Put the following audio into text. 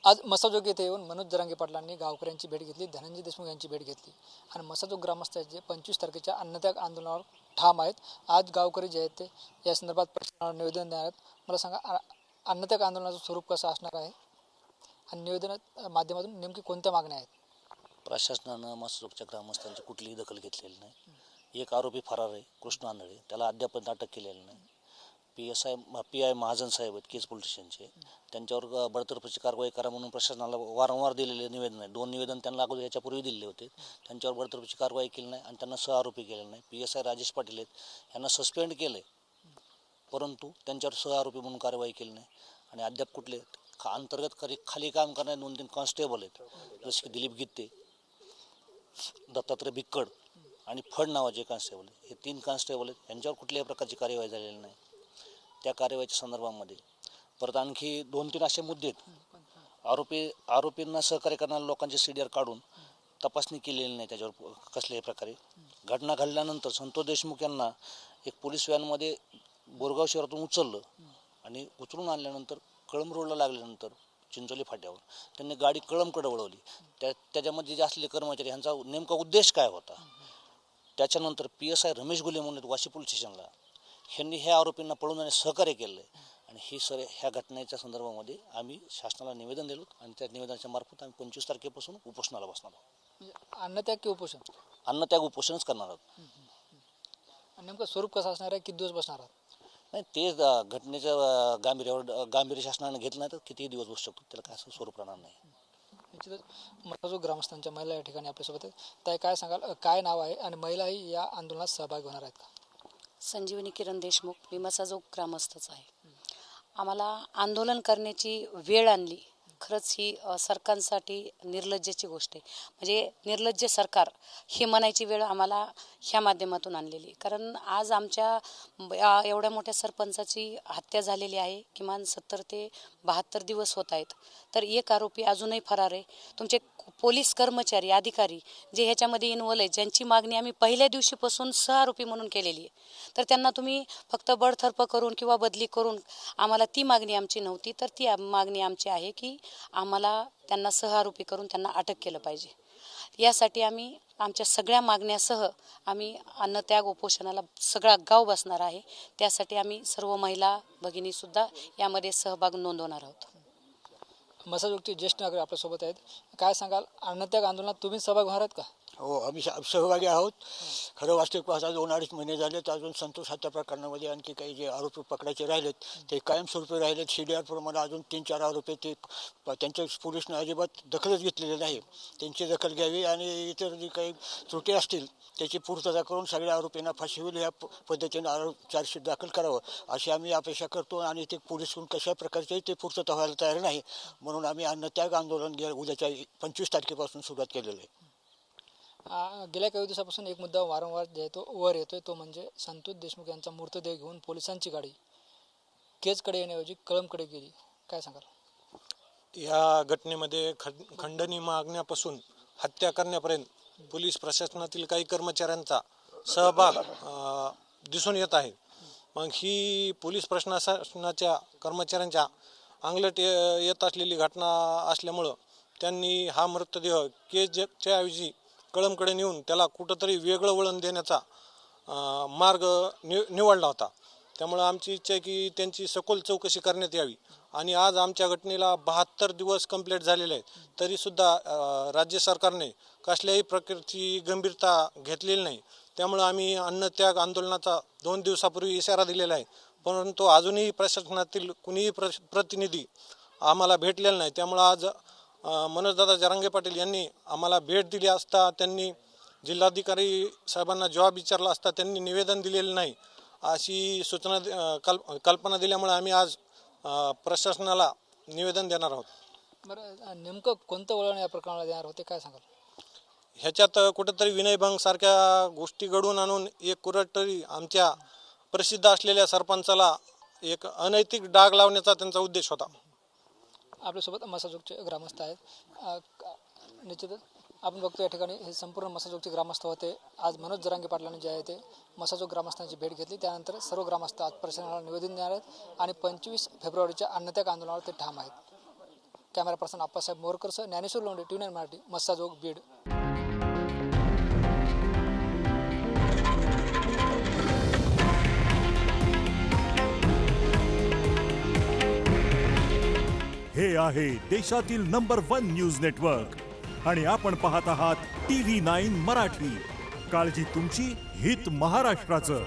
आज मसाजोग येथे येऊन मनोज जरांगे पाटलांनी गावकऱ्यांची भेट घेतली, धनंजय देशमुख यांची भेट घेतली आणि मसाजोग ग्रामस्थांचे 25 तारखेच्या अन्नत्याग आंदोलनावर ठाम आहेत. आज गावकरी जे आहेत ते या संदर्भात प्रशासनाला निवेदन देणार आहेत. मला सांगा, अन्नत्याग आंदोलनाचं स्वरूप कसं असणार आहे आणि निवेदना माध्यमातून नेमकी कोणत्या मागण्या आहेत? प्रशासनानं मसाजोगच्या ग्रामस्थांची कुठलीही दखल घेतलेली नाही. एक आरोपी फरार आहे, कृष्ण आंधळे, त्याला अद्याप अटक केलेली नाही. PI महाजन साहेब आहेत केस पोलीस स्टेशनचे, त्यांच्यावर बडतर्फीची कारवाई करा म्हणून प्रशासनाला वारंवार दिलेले निवेदन आहे. 2 निवेदन त्यांना अगोदर याच्यापूर्वी दिले होते. त्यांच्यावर बडतर्फीची कारवाई केली नाही आणि त्यांना सहआरोपी केलेलं नाही. PSI राजेश पाटील आहेत, यांना सस्पेंड केलं आहे, परंतु त्यांच्यावर सहआरोपी म्हणून कारवाई केली नाही. आणि अद्याप कुठले अंतर्गत खाली काम करणारे 2-3 कॉन्स्टेबल आहेत, जसे की दिलीप गित्ते, दत्तात्रय भिक्कड आणि फड नावाचे कॉन्स्टेबल, हे 3 कॉन्स्टेबल आहेत. यांच्यावर कुठल्याही प्रकारची कार्यवाही झालेली नाही. त्या कार्यवाहीच्या संदर्भामध्ये परत आणखी 2-3 असे मुद्दे आहेत. आरोपींना सहकार्य करणाऱ्या लोकांचे CDR काढून तपासणी केलेली नाही त्याच्यावर कसल्याही प्रकारे. घटना घडल्यानंतर संतोष देशमुख यांना एक पोलीस व्हॅनमध्ये बोरगाव शहरातून उचललं आणि उचलून आणल्यानंतर कळंब रोडला लागल्यानंतर चिंचोली फाट्यावर त्यांनी गाडी कळंबकडे वळवली. त्याच्यामध्ये जे असलेले कर्मचारी यांचा नेमका उद्देश काय होता? त्याच्यानंतर PSI रमेश गुले म्हणून वाशी पोलीस स्टेशनला ह्यांनी ह्या आरोपींना पळून जाण्यास सहकार्य केलं आहे. आणि ही ह्या घटनेच्या संदर्भामध्ये आम्ही शासनाला निवेदन दिलो आणि त्या निवेदनाच्या मार्फत आम्ही 25 तारखेपासून उपोषणाला बसणार आहोत. अन्नत्याग की उपोषण? अन्नत्याग उपोषणच करणार आहोत. आणि नेमकं स्वरूप कसं असणार आहे? किती दिवस बसणार आहात? नाही, ते घटनेच्या गांभीर्य शासनाने घेतलं नाही तर कितीही दिवस बसू शकतो, त्याला काय असं स्वरूप राहणार नाही. निश्चितच मसाजोग ग्रामस्थांच्या महिला या ठिकाणी आपल्यासोबत आहेत. ताई, काय सांगाल, काय नाव आहे आणि महिलाही या आंदोलनात सहभागी होणार आहेत का? संजीवनी किरण देशमुख, मी मसाजोग ग्रामस्थच आहे. आम्हाला आंदोलन करण्याची वेळ आणली, खरंच ही सरकारसाठी निर्लज्जाची गोष्ट आहे. म्हणजे निर्लज्ज सरकार हे म्हणायची वेळ आम्हाला ह्या माध्यमातून आणलेली. कारण आज आमच्या एवढ्या मोठ्या सरपंचाची हत्या झालेली आहे. किमान 70 ते 72 दिवस होत आहेत, तर एक आरोपी अजूनही फरार आहे. तुमचे पोलीस कर्मचारी अधिकारी जे ह्याच्यामध्ये इन्व्हॉल्व आहे, ज्यांची मागणी आम्ही पहिल्या दिवशीपासून सहआरोपी म्हणून केलेली आहे, तर त्यांना तुम्ही फक्त बडतर्फ करून किंवा बदली करून, आम्हाला ती मागणी आमची नव्हती, तर ती मागणी आमची आहे की आम्हाला त्यांना सहआरोपी करून त्यांना अटक केलं पाहिजे. यासाठी आम्ही आमच्या सगळ्या मागण्यासह आम्ही अन्नत्याग उपोषणाला सगळा गाव बसणार आहे. त्यासाठी आम्ही सर्व महिला भगिनीसुद्धा यामध्ये सहभाग नोंदवणार आहोत. मसाजोगचे ज्येष्ठ नागरिक आपल्यासोबत आहेत. काय सांगाल, अन्नत्याग आंदोलनात तुम्ही सहभागी होणार आहेत का? हो, आम्ही सहभागी आहोत. खरं वास्तविक पाहता 2-2.5 महिने झालेत, अजून संतोष हत्या प्रकरणामध्ये आणखी काही जे आरोपी पकडायचे राहिलेत ते कायमस्वरूपी राहिलेत. CDR प्रमाणे अजून 3-4 आरोपी ते त्यांच्या पोलिसने अजिबात दखलच घेतलेली नाही. त्यांची दखल घ्यावी आणि इतर जी काही त्रुटी असतील त्याची पूर्तता करून सगळ्या आरोपींना फाशी होईल ह्या पद्धतीने चार्जशीट दाखल करावं अशी आम्ही अपेक्षा करतो. आणि ते पोलीस कशा प्रकारचे ते पूर्तता व्हायला तयार नाही, म्हणून आम्ही अन्नत्याग आंदोलन उद्याच्या 25 तारखेपासून सुरुवात केलेलं आहे. गेल्या काही दिवसापासून एक मुद्दा वारंवार जे तो वर येतोय, तो म्हणजे संतोष देशमुख यांचा मृतदेह घेऊन पोलिसांची गाडी केजकडे येण्याऐवजी कळंबकडे गेली. काय सांगाल? या घटनेमध्ये खंडणी मागण्यापासून हत्या करण्यापर्यंत पोलीस प्रशासनातील काही कर्मचाऱ्यांचा सहभाग दिसून येत आहे. मग ही पोलीस प्रशासनाच्या कर्मचाऱ्यांच्या अंगलट येत असलेली घटना असल्यामुळं त्यांनी हा मृतदेह केजच्या ऐवजी कळंबकडे नेऊन त्याला कुठंतरी वेगळं वळण देण्याचा मार्ग निवडला होता. त्यामुळं आमची इच्छा आहे की त्यांची सखोल चौकशी करण्यात यावी. आणि आज आमच्या घटनेला 72 दिवस कंप्लीट झालेले आहेत, तरीसुद्धा राज्य सरकारने कसल्याही प्रकारची गंभीरता घेतलेली नाही. त्यामुळं आम्ही अन्नत्याग आंदोलनाचा 2 दिवसापूर्वी इशारा दिलेला आहे, परंतु अजूनही प्रशासनातील कुणीही प्रतिनिधी आम्हाला भेटलेला नाही. त्यामुळं आज मनोजदादा जरांगे पाटील यांनी आम्हाला भेट दिली असता, त्यांनी जिल्हाधिकारी साहेबांना जॉब विचारला असता त्यांनी निवेदन दिलेलं नाही अशी सूचना कल्पना दिल्यामुळे आम्ही आज प्रशासनाला निवेदन देणार आहोत. बरं, नेमकं कोणतं वळण या प्रकरणाला देणार होते, काय सांगाल? ह्याच्यात कुठंतरी विनयभंग सारख्या गोष्टी घडवून आणून एक कुठंतरी आमच्या प्रसिद्ध असलेल्या सरपंचाला एक अनैतिक डाग लावण्याचा त्यांचा उद्देश होता. आपल्यासोबत मसाजोगचे ग्रामस्थ आहेत. निश्चितच आपण बघतो या ठिकाणी हे संपूर्ण मसाजोगचे ग्रामस्थ होते. आज मनोज जरांगे पाटलांनी जे आहे ते मसाजोग ग्रामस्थांची भेट घेतली. त्यानंतर सर्व ग्रामस्थ आज प्रशासनाला निवेदन देणार आहेत आणि 25 फेब्रुवारीच्या अन्नत्याग आंदोलनावर ते ठाम आहेत. कॅमेरा पर्सन आप्पासाहेब मोरकरसह ज्ञानेश्वर लोंढे, TV9 मराठी, मस्साजोग, बीड. हे आहे देशातील नंबर 1 न्यूज नेटवर्क आणि आपण पाहत आहात TV9 मराठी. काळजी तुमची, हित महाराष्ट्राचं.